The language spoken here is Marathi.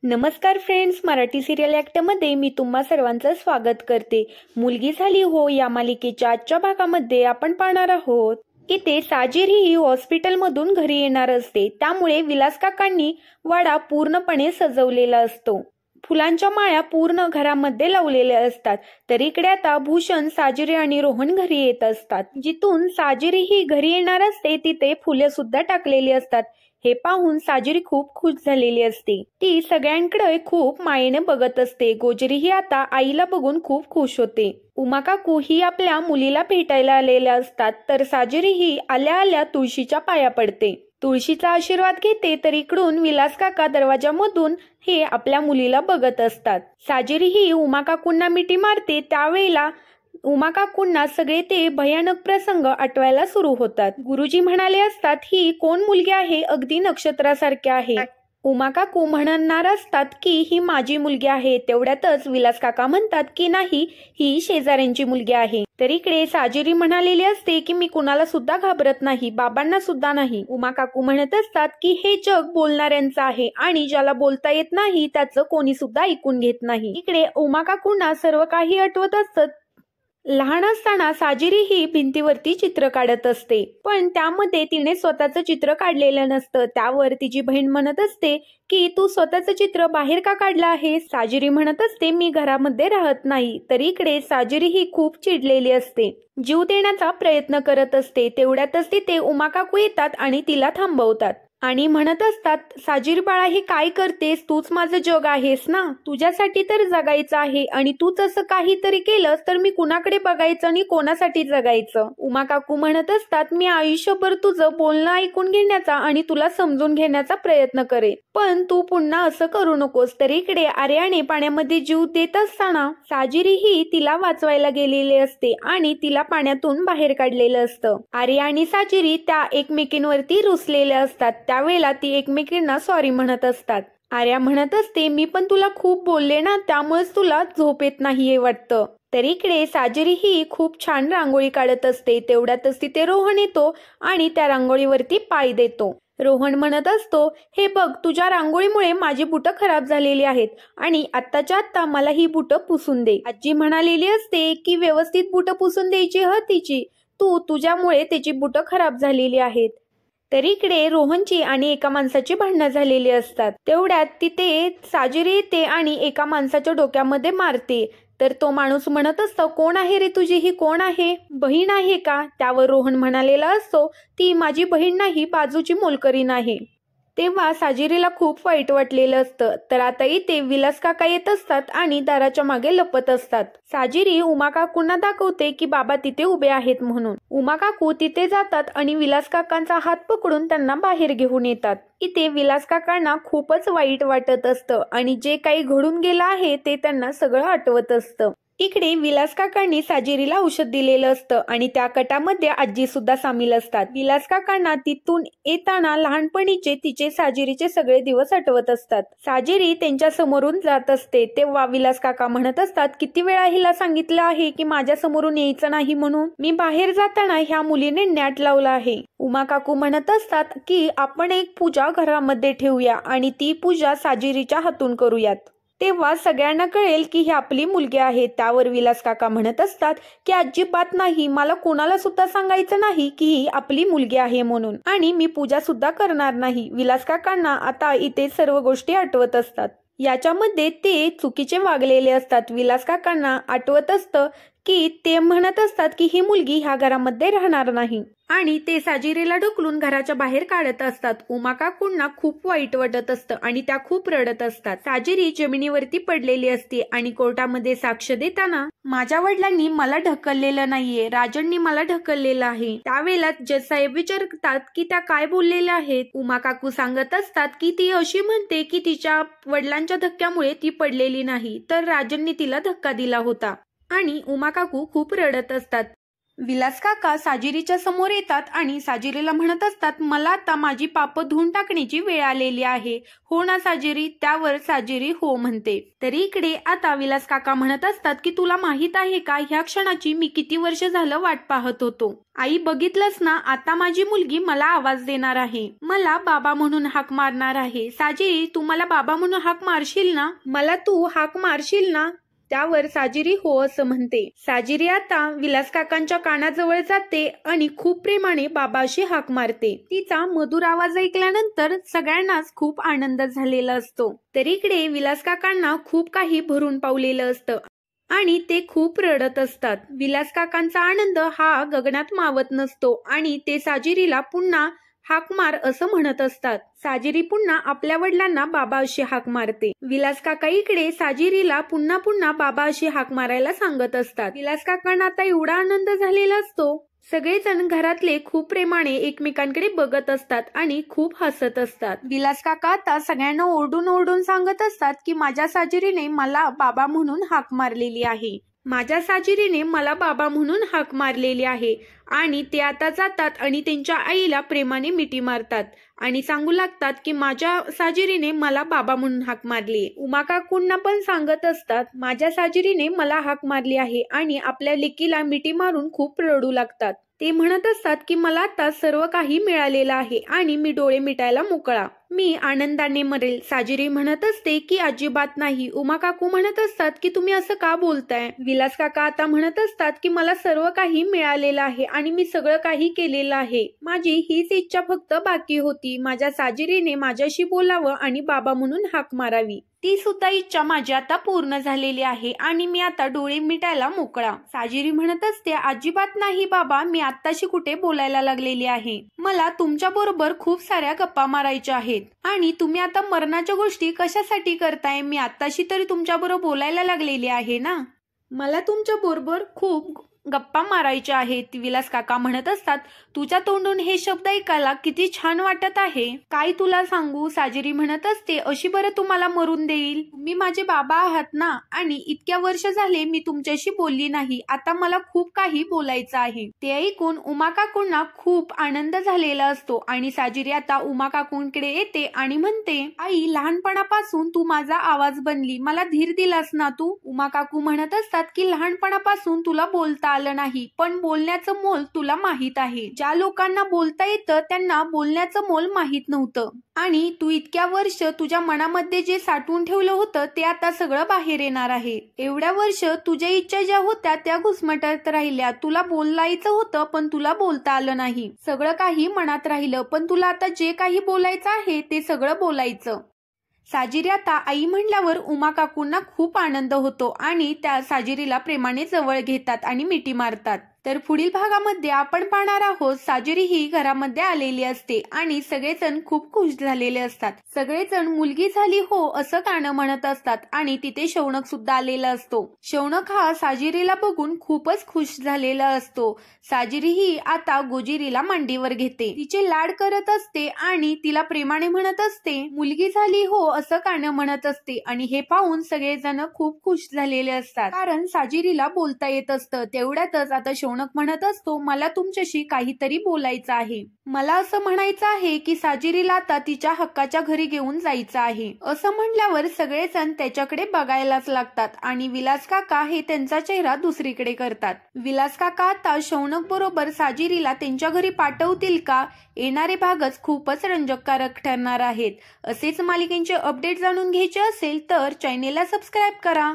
नमस्कार फ्रेंड्स, मराठी सिरियल ॲक्टमध्ये मी तुम्हा सर्वांचं स्वागत करते। मुलगी झाली हो या मालिकेच्या आजच्या भागामध्ये आपण पाहणार आहोत की ते साजिर ही हॉस्पिटलमधून घरी येणार असते। त्यामुळे विलास काकांनी वाडा पूर्णपणे सजवलेला असतो। फुलांच्या माळा पूर्ण घरामध्ये लावलेल्या असतात। तर इकडे आता भूषण, साजिरी आणि रोहन घरी येत असतात। जिथून साजिरी ही घरी येणार असते तिथे फुले सुद्धा टाकलेली असतात। हे पाहून साजिरी खूप खुश झालेली असते। ती सगळ्यांकडे खूप मायेने बघत असते। गोजरी ही आता आईला बघून खूप खुश होते। उमा काकू ही आपल्या मुलीला भेटायला आलेल्या असतात। तर साजिरी ही आल्या आल्या तुळशीच्या पाया पडते, तुळशीचा आशीर्वाद घेते। तर इकडून विलास काका दरवाजामधून हे आपल्या मुलीला बघत असतात। साजिरी ही उमा काकूंना मिठी मारते। त्यावेळेला उमा काकूंना सगळे ते भयानक प्रसंग आठवायला सुरू होतात। गुरुजी म्हणाले असतात, ही कोण मुलगी आहे, अगदी नक्षत्रासारखी आहे। उमा काकू म्हणणार असतात की ही माझी मुलगी आहे। तेवढ्यातच विलास काका म्हणतात की नाही, ही शेजाऱ्यांची मुलगी आहे। तर इकडे साजिरी म्हणालेली असते की मी कुणाला सुद्धा घाबरत नाही, बाबांना सुद्धा नाही। उमा काकू म्हणत असतात की हे जग बोलणाऱ्यांचं आहे आणि ज्याला बोलता येत नाही त्याचं कोणी सुद्धा ऐकून घेत नाही। इकडे उमा काकूंना सर्व काही आठवत असतं। लहान असताना साजिरी ही भिंतीवरती चित्र काढत असते, पण त्यामध्ये तिने स्वतःचं चित्र काढलेलं नसतं। त्यावर तिची बहीण म्हणत असते की तू स्वतःचं चित्र बाहेर का काढलं आहे? साजिरी म्हणत असते मी घरामध्ये राहत नाही। तर इकडे साजिरी ही खूप चिडलेली असते, जीव देण्याचा प्रयत्न करत असते। तेवढ्यातच तिथे उमा काकू येतात आणि तिला थांबवतात आणि म्हणत असतात, साजिर बाळा हे काय करतेस? तूच माझं जग आहेस ना, तुझ्यासाठी तर जगायचं आहे आणि तूच असं काहीतरी केलंस तर मी कुणाकडे बघायचं आणि कोणासाठी जगायचं? उमा काकू म्हणत असतात, मी आयुष्यभर तुझं बोलणं ऐकून घेण्याचा आणि तुला समजून घेण्याचा प्रयत्न करेन, पण तू पुन्हा असं करू नकोस। तर इकडे आर्याने पाण्यामध्ये जीव देत असताना साजिरी ही तिला वाचवायला गेलेली असते आणि तिला पाण्यातून बाहेर काढलेलं असतं। आर्या आणि साजिरी त्या एकमेकींवरती रुसलेल्या असतात। त्यावेळेला ती एकमेकींना सॉरी म्हणत असतात। आर्या म्हणत असते, मी पण तुला खूप बोलले ना, त्यामुळेच तुला झोप येत नाहीये वाटतं। तर इकडे साजिरी ही खूप छान रांगोळी काढत असते। तेवढ्यातच तिथे रोहन येतो आणि त्या रांगोळीवरती पाय देतो। रोहन म्हणत असतो, हे बघ, तुझ्या रांगोळीमुळे माझी बुटं खराब झालेली आहेत आणि आत्ताच्या आत्ता मला ही बुटं पुसून दे। आजी म्हणालेली असते की व्यवस्थित बुटं पुसून द्यायची ह तिची, तुझ्यामुळे त्याची बुटं खराब झालेली आहेत। तर इकडे रोहनची आणि एका माणसाची भांडणं झालेली असतात। तेवढ्यात तिथे साजिरी येते आणि एका माणसाच्या डोक्यामध्ये मारते। तर तो माणूस म्हणत असतो, कोण आहे रे तुझी, ही कोण आहे? बहीण आहे का? त्यावर रोहन म्हणालेला असतो, ती माझी बहीण नाही, बाजूची मोलकरीण आहे। तेव्हा साजिरीला खूप वाईट वाटलेलं असतं। तर आता इथे विलास काका येत असतात आणि दाराच्या मागे लपत असतात। साजिरी उमा काकूंना दाखवते की बाबा तिथे उभे आहेत म्हणून। उमा काकू तिथे जातात आणि विलास काकांचा हात पकडून त्यांना बाहेर घेऊन येतात। इथे विलास काकांना खूपच वाईट वाटत असतं आणि जे काही घडून गेलं आहे ते त्यांना सगळं आठवत असतं। इकडे विलास काकांनी साजिरीला औषध दिलेलं असतं आणि त्या कटामध्ये आजी सुद्धा सामील असतात। विलास काकांना तिथून येताना लहानपणीचे तिचे साजिरीचे सगळे दिवस आठवत असतात। साजिरी त्यांच्या समोरून जात असते तेव्हा विलास काका म्हणत असतात, किती वेळा हिला सांगितलं आहे की माझ्या समोरून यायचं नाही म्हणून, मी बाहेर जाताना ह्या मुलीने नॅट लावला आहे। उमा काकू म्हणत असतात की आपण एक पूजा घरामध्ये ठेवूया आणि ती पूजा साजिरीच्या हातून करूयात, तेव्हा सगळ्यांना कळेल की ही आपली मुलगी आहे। त्यावर विलास काका म्हणत असतात की अजिबात नाही, मला कोणाला सुद्धा सांगायचं नाही की ही आपली मुलगी आहे म्हणून, आणि मी पूजा सुद्धा करणार नाही। विलास काकांना आता इथे सर्व गोष्टी आठवत असतात। याच्यामध्ये ते चुकीचे वागलेले असतात। विलास काकांना आठवत असतं की ते म्हणत असतात की ही मुलगी ह्या घरामध्ये राहणार नाही आणि ते साजिरीला ढकलून घराच्या बाहेर काढत असतात। उमा काकूंना खूप वाईट वाटत असतं आणि त्या खूप रडत असतात। साजिरी जमिनीवरती पडलेली असते आणि कोर्टामध्ये साक्ष देताना, माझ्या वडिलांनी मला ढकललेलं नाहीये, राजननी मला ढकललेलं आहे। त्यावेळेला जज साहेब विचारतात की त्या काय बोललेल्या आहेत? उमा काकू सांगत असतात की ती अशी म्हणते की तिच्या वडिलांच्या धक्क्यामुळे ती पडलेली नाही, तर राजननी तिला धक्का दिला होता। आणि उमा काकू खूप रडत असतात। विलास काका साजिरीच्या समोर येतात आणि साजिरीला म्हणत असतात, मला आता माझी पापं धुवून टाकण्याची वेळ आलेली आहे. हो ना साजिरी? त्यावर साजिरी हो म्हणते. तरी इकडे आता विलास काका म्हणत असतात की तुला माहित आहे का, ह्या क्षणाची मी किती वर्ष झालं वाट पाहत होतो. आई बघितलंस ना, आता माझी मुलगी मला आवाज देणार आहे, मला बाबा म्हणून हाक मारणार आहे. साजिरी तू मला बाबा म्हणून हाक मारशील ना? मला तू हाक मारशील ना? त्यावर साजिरी हो असं म्हणते. साजिरी आता विलास काकांच्या कानाजवळ जाते आणि खूप प्रेमाने बाबाशी हाक मारते. तिचा मधुर आवाज ऐकल्यानंतर सगळ्यांनाच खूप आनंद झालेला असतो. तर इकडे विलास काकांना खूप काही भरून पावलेलं असतं आणि ते खूप रडत असतात. विलास काकांचा आनंद हा गगनात मावत नसतो आणि ते साजिरीला पुन्हा हाक मार असं म्हणत असतात. साजिरी पुन्हा आपल्या वडिलांना बाबा अशी हाक मारते. विलास काका इकडे साजिरीला पुन्हा पुन्हा बाबा अशी हाक मारायला सांगत असतात. विलास काकांना आता एवढा आनंद झालेला असतो. सगळेजण घरातले खूप प्रेमाने एकमेकांकडे बघत असतात आणि खूप हसत असतात. विलास काका आता सगळ्यांना ओरडून ओरडून सांगत असतात की माझ्या साजिरीने मला बाबा म्हणून हाक मारलेली आहे. माझ्या साजिरीने मला बाबा म्हणून हाक मारलेली आहे. आणि ते आता जातात आणि त्यांच्या आईला प्रेमाने मिठी मारतात आणि सांगू लागतात की माझ्या साजिरीने मला बाबा म्हणून हाक मारली. उमा काकूंना पण सांगत असतात माझ्या साजिरीने मला हाक मारली आहे आणि आपल्या लेकीला मिठी मारून खूप रडू लागतात. ते म्हणत असतात की मला आता सर्व काही मिळालेलं आहे आणि मी डोळे मिटायला मोकळा, मी आनंदाने मरेल. साजिरी म्हणत असते की अजिबात नाही. उमा काकू म्हणत असतात की तुम्ही असं का बोलताय? विलास काका आता म्हणत असतात की मला सर्व काही मिळालेलं आहे आणि मी सगळं काही केलेलं आहे. माझी हीच इच्छा फक्त बाकी होती, माझ्या साजिरीने माझ्याशी बोलावं आणि बाबा म्हणून हाक मारावी. ती सुद्धा इच्छा माझी आता पूर्ण झालेली आहे आणि मी आता डोळे मिटायला मोकळा. साजिरी म्हणत असते अजिबात नाही बाबा, मी आत्ताशी कुठे बोलायला लागलेली आहे. मला तुमच्या बरोबर खूप साऱ्या गप्पा मारायच्या आहेत आणि तुम्ही आता मरणाच्या गोष्टी कशासाठी करताय? मी आत्ताशी तरी तुमच्या बरोबर बोलायला लागलेली आहे ना. मला तुमच्या बरोबर खूप गप्पा मारायच्या आहेत. विलास काका म्हणत असतात तुझ्या तोंडून हे शब्द ऐकायला किती छान वाटत आहे. काय तुला सांगू? साजिरी म्हणत असते अशी बरं तुम्हाला मरून देईल? तुम्ही माझे बाबा आहात ना आणि इतक्या वर्ष झाले मी तुमच्याशी बोलली नाही. आता मला खूप काही बोलायचं आहे. ते ऐकून उमा काकूंना खूप आनंद झालेला असतो आणि साजिरी आता उमा काकूंकडे येते आणि म्हणते आई लहानपणापासून तू माझा आवाज बनली, मला धीर दिलास ना तू. उमा काकू म्हणत असतात की लहानपणापासून तुला बोलता आलं नाही पण बोलण्याचं मोल तुला माहित आहे. ज्या लोकांना बोलता येतं त्यांना बोलण्याचं मोल माहित नव्हतं आणि तू इतक्या वर्ष तुझ्या मनामध्ये जे साठवून ठेवलं होतं ते आता सगळं बाहेर येणार आहे. एवढ्या वर्ष तुझ्या इच्छा ज्या होत्या त्या घुसमटत राहिल्या. तुला बोलायचं होतं पण तुला बोलता आलं नाही. सगळं काही मनात राहिलं पण तुला आता जे काही बोलायचं आहे ते सगळं बोलायचं. साजिरी आता आई म्हणल्यावर उमा काकूंना खूप आनंद होतो आणि त्या साजिरीला प्रेमाने जवळ घेतात आणि मिठी मारतात. तर पुढील भागामध्ये आपण पाहणार आहोत साजिरी ही घरामध्ये आलेली असते आणि सगळेजण खूप खुश झालेले असतात. सगळेजण मुलगी झाली हो असं गाणं म्हणत असतात आणि तिथे शौनक सुद्धा आलेला असतो. शौनक हा साजिरीला बघून खूपच खुश झालेला असतो. साजिरी ही आता गोजिरीला मांडीवर घेते, तिचे लाड करत असते आणि तिला प्रेमाने म्हणत असते मुलगी झाली हो असं गाणं म्हणत असते आणि हे पाहून सगळेजण खूप खुश झालेले असतात कारण साजिरीला बोलता येत असतं. तेवढ्यातच आता शौनक म्हणत असतो मला तुमच्याशी काहीतरी बोलायचं आहे. मला असं म्हणायचं आहे की साजिरीला आता तिच्या हक्काच्या घरी घेऊन जायचं आहे. असं म्हणल्यावर सगळेजण त्याच्याकडे बघायलाच लागतात आणि विलास काका हे त्यांचा चेहरा दुसरीकडे करतात. विलास काका आता शौनक बरोबर साजिरीला त्यांच्या घरी पाठवतील का? येणारे भागच खूपच रंजककारक ठरणार आहेत. असेच मालिकेचे अपडेट जाणून घ्यायचे असेल तर चॅनेलला सबस्क्राईब करा.